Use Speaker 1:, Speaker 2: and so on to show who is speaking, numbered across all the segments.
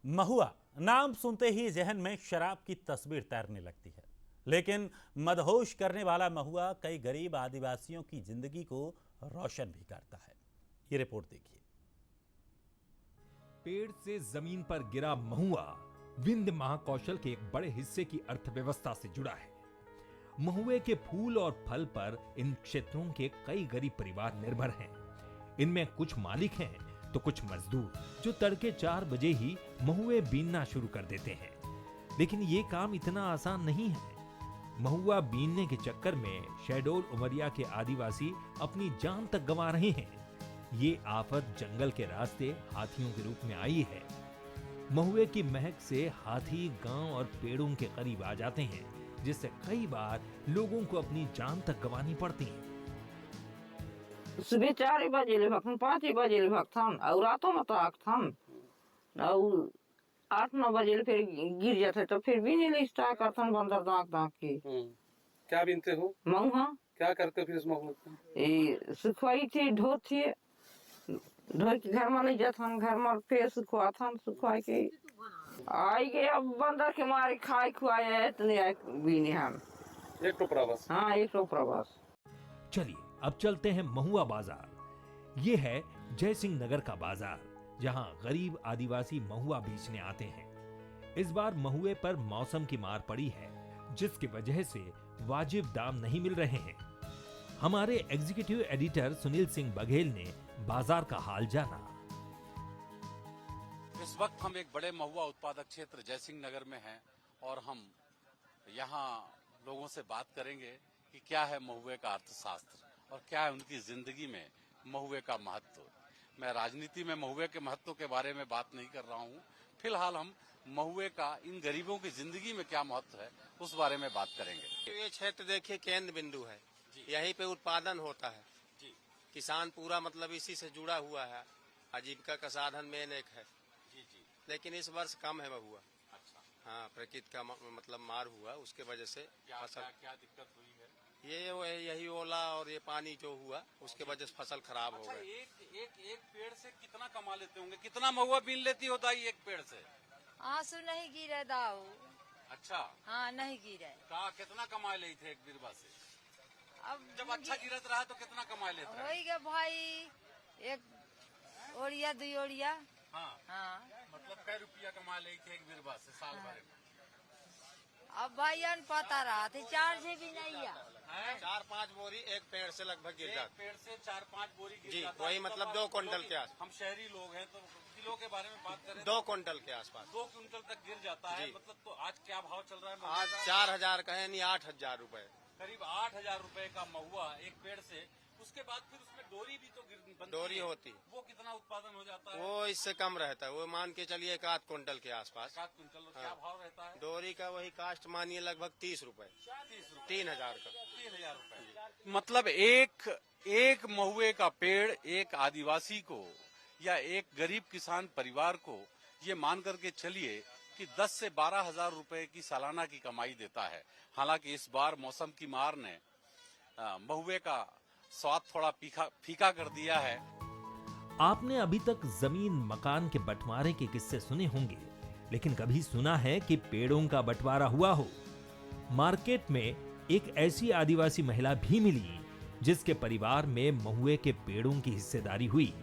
Speaker 1: महुआ नाम सुनते ही जहन में शराब की तस्वीर तैरने लगती है, लेकिन मदहोश करने वाला महुआ कई गरीब आदिवासियों की जिंदगी को रोशन भी करता है। ये रिपोर्ट देखिए।
Speaker 2: पेड़ से जमीन पर गिरा महुआ विंध्य महाकौशल के एक बड़े हिस्से की अर्थव्यवस्था से जुड़ा है। महुए के फूल और फल पर इन क्षेत्रों के कई गरीब परिवार निर्भर हैं। इनमें कुछ मालिक हैं तो कुछ मजदूर जो तड़के 4 बजे ही महुए बीनना शुरू कर देते हैं। लेकिन ये काम इतना आसान नहीं है। महुआ बीनने के चक्कर में शहडोल उमरिया के आदिवासी अपनी जान तक गंवा रहे हैं। ये आफत जंगल के रास्ते हाथियों के रूप में आई है। महुए की महक से हाथी गांव और पेड़ों के करीब आ जाते हैं, जिससे कई बार लोगों को अपनी जान तक गंवानी पड़ती है।
Speaker 3: सुबह 4 बजे ले भक्तन, 5 बजे ले भक्तन और रातों में तो आखथन और 8-9 बजे ले फिर गिर जाते तो फिर भी नहीं ले स्टार्ट करथन बंदर दांत दांत के।
Speaker 4: क्या बीनते हो?
Speaker 3: महुआ।
Speaker 4: क्या करते हो फिर इस महुआ को?
Speaker 3: ये सुखवाई थे, ढो थे, ढो के घर में नहीं जाथन, घर में फिर सुखवाथन, सुखवाई के आई गए। अब बंदर के मारे खाए खुआए इतने बीने हम
Speaker 4: एक टोकरा बस।
Speaker 3: हाँ, एक टोकरा बस।
Speaker 2: चलिए अब चलते हैं महुआ बाजार। ये है जयसिंह नगर का बाजार, जहां गरीब आदिवासी महुआ बेचने आते हैं। इस बार महुए पर मौसम की मार पड़ी है, जिसकी वजह से वाजिब दाम नहीं मिल रहे हैं। हमारे एग्जीक्यूटिव एडिटर सुनील सिंह बघेल ने बाजार का हाल जाना।
Speaker 5: इस वक्त हम एक बड़े महुआ उत्पादक क्षेत्र जयसिंह नगर में हैं और हम यहाँ लोगों से बात करेंगे कि क्या है महुए का अर्थशास्त्र और क्या है उनकी जिंदगी में महुए का महत्व। मैं राजनीति में महुए के महत्व के बारे में बात नहीं कर रहा हूँ। फिलहाल हम महुए का इन गरीबों की जिंदगी में क्या महत्व है उस बारे में बात करेंगे।
Speaker 6: ये क्षेत्र देखिए केंद्र बिंदु है, यहीं पे उत्पादन होता है। किसान पूरा मतलब इसी से जुड़ा हुआ है, आजीविका का साधन मेन एक है। लेकिन इस वर्ष कम है महुआ। अच्छा। हाँ, प्रकृति का मतलब मार हुआ, उसके वजह से फसल
Speaker 5: क्या दिक्कत हुई है?
Speaker 6: यही ओला और ये पानी जो हुआ उसके वजह से फसल खराब हो गई।
Speaker 5: एक पेड़ से कितना कमा लेते होंगे? कितना महुआ बीन लेती होता है एक पेड़ से?
Speaker 7: आंसू नहीं गिरे दाऊ।
Speaker 5: अच्छा।
Speaker 7: हाँ, नहीं गिरे।
Speaker 5: कितना कमा ले थे एक बिरबा से?
Speaker 7: अब
Speaker 5: जब अच्छा गिरत रहा तो कितना कमा लेते?
Speaker 7: हो गया भाई, 1 ओड़िया 2 ओड़िया।
Speaker 5: हाँ। मतलब कै रुपया कमा ले थे एक बिरबा से साल भर में?
Speaker 7: अब भाई पता रहा थे 4 से भी नहीं है।
Speaker 6: 4-5 बोरी एक पेड़ से लगभग गिर जाती।
Speaker 5: पेड़ से 4-5 बोरी गिर
Speaker 6: जी,
Speaker 5: जाता
Speaker 6: वही
Speaker 5: है।
Speaker 6: मतलब 2 क्विंटल के आसपास।
Speaker 5: हम शहरी लोग हैं तो किलो के बारे में बात करें
Speaker 6: 2 क्विंटल के आसपास।
Speaker 5: 2 क्विंटल तक गिर जाता है। मतलब तो आज क्या भाव चल रहा है?
Speaker 6: आज 4000 कहे नहीं 8000 रुपए।
Speaker 5: करीब 8000 रुपए का महुआ एक पेड़ से। उसके बाद फिर उसमें डोरी भी तो
Speaker 6: डोरी होती,
Speaker 5: वो कितना उत्पादन हो जाता है?
Speaker 6: वो इससे कम रहता है, वो मान के चलिए 1 क्विंटल के आसपास।
Speaker 5: 1 क्विंटल। क्या भाव रहता है
Speaker 6: डोरी का? वही कास्ट मानिए लगभग 30 रुपए। 3000 का।
Speaker 5: 3000 रुपए। मतलब एक महुए का पेड़ एक आदिवासी को या एक गरीब किसान परिवार को ये मान करके चलिए कि 10 से 12 हजार रुपए की सालाना की कमाई देता है। हालांकि इस बार मौसम की मार ने महुए का स्वाद थोड़ा फीका कर दिया है।
Speaker 2: आपने अभी तक जमीन मकान के बंटवारे के किस्से सुने होंगे, लेकिन कभी सुना है कि पेड़ों का बंटवारा हुआ हो? मार्केट में एक ऐसी आदिवासी महिला भी मिली जिसके परिवार में महुए के पेड़ों की हिस्सेदारी हुई।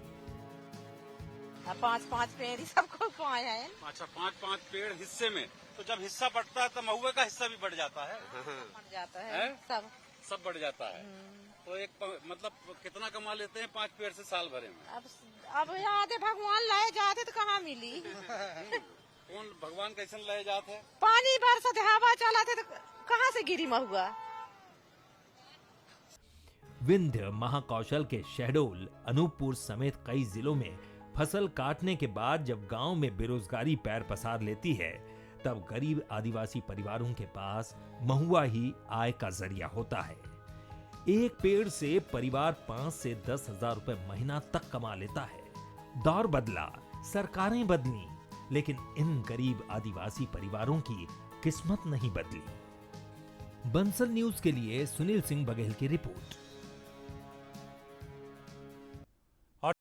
Speaker 7: 5-5 पेड़ सबको पाया है।
Speaker 5: अच्छा, 5-5 पेड़ हिस्से में। तो जब हिस्सा बढ़ता है तो महुए का हिस्सा भी बढ़ जाता है?
Speaker 7: बढ़ जाता है।
Speaker 5: सब बढ़ जाता है। तो एक मतलब कितना कमा लेते हैं 5 पेड़ से साल भरे में?
Speaker 7: अब याद है भगवान लाए जाते तो कहाँ मिली।
Speaker 5: कौन भगवान कैसे लाए जाते हैं?
Speaker 7: पानी बरसत हवा चलाते तो कहाँ से गिरी महुआ।
Speaker 2: विंध्य महाकौशल के शहडोल, अनूपपुर समेत कई जिलों में फसल काटने के बाद जब गांव में बेरोजगारी पैर पसार लेती है, तब गरीब आदिवासी परिवारों के पास महुआ ही आय का जरिया होता है। एक पेड़ से परिवार 5 से 10 हजार रुपए महीना तक कमा लेता है। दौर बदला, सरकारें बदली, लेकिन इन गरीब आदिवासी परिवारों की किस्मत नहीं बदली। बंसल न्यूज के लिए सुनील सिंह बघेल की रिपोर्ट।